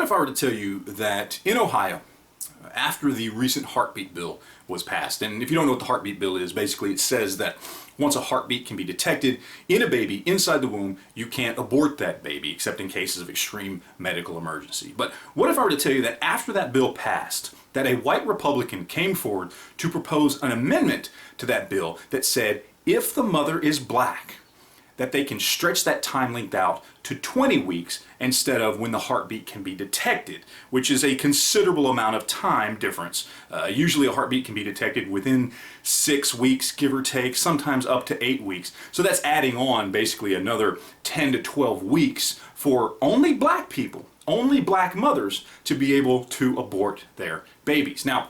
if I were to tell you that in Ohio, after the recent heartbeat bill was passed, and if you don't know what the heartbeat bill is, basically it says that once a heartbeat can be detected in a baby inside the womb, you can't abort that baby except in cases of extreme medical emergency. But what if I were to tell you that after that bill passed, that a white Republican came forward to propose an amendment to that bill that said if the mother is black, that they can stretch that time length out to 20 weeks instead of when the heartbeat can be detected, which is a considerable amount of time difference. Usually a heartbeat can be detected within 6 weeks, give or take, sometimes up to 8 weeks. So that's adding on basically another 10 to 12 weeks for only black people, only black mothers, to be able to abort their babies. Now,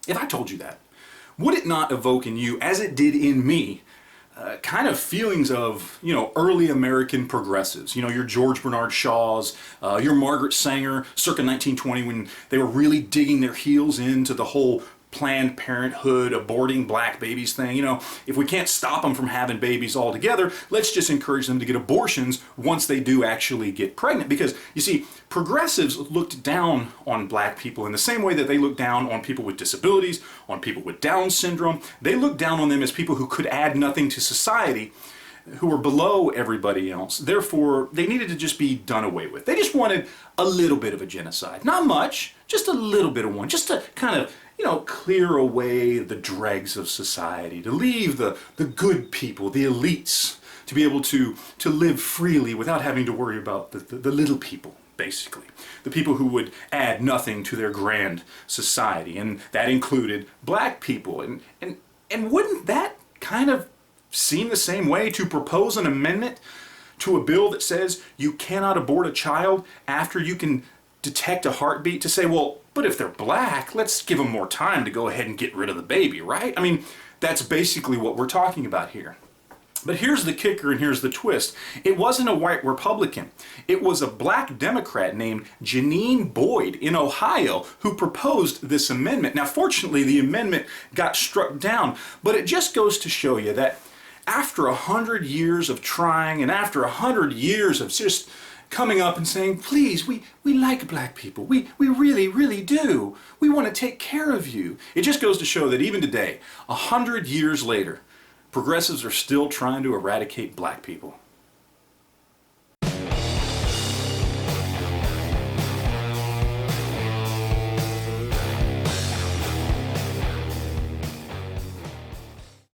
if I told you that, would it not evoke in you, as it did in me, kind of feelings of, early American progressives, your George Bernard Shaws, your Margaret Sanger, circa 1920, when they were really digging their heels into the whole Planned Parenthood, aborting black babies thing. If we can't stop them from having babies altogether, let's just encourage them to get abortions once they do actually get pregnant. Because, you see, progressives looked down on black people in the same way that they look down on people with disabilities, on people with Down syndrome. They looked down on them as people who could add nothing to society, who were below everybody else. Therefore, they needed to just be done away with. They just wanted a little bit of a genocide. Not much, just a little bit of one, just to kind of clear away the dregs of society, to leave the good people, the elites, to be able to live freely without having to worry about the little people, basically. The people who would add nothing to their grand society, and that included black people. And wouldn't that kind of seem the same way to propose an amendment to a bill that says you cannot abort a child after you can detect a heartbeat, to say, well, but if they're black, let's give them more time to go ahead and get rid of the baby, right? I mean, that's basically what we're talking about here. But here's the kicker and here's the twist. It wasn't a white Republican. It was a black Democrat named Janine Boyd in Ohio who proposed this amendment. Now, fortunately, the amendment got struck down, but it just goes to show you that after 100 years of trying and after 100 years of just coming up and saying, please, we like black people. We really, really do. We want to take care of you. It just goes to show that even today, 100 years later, progressives are still trying to eradicate black people.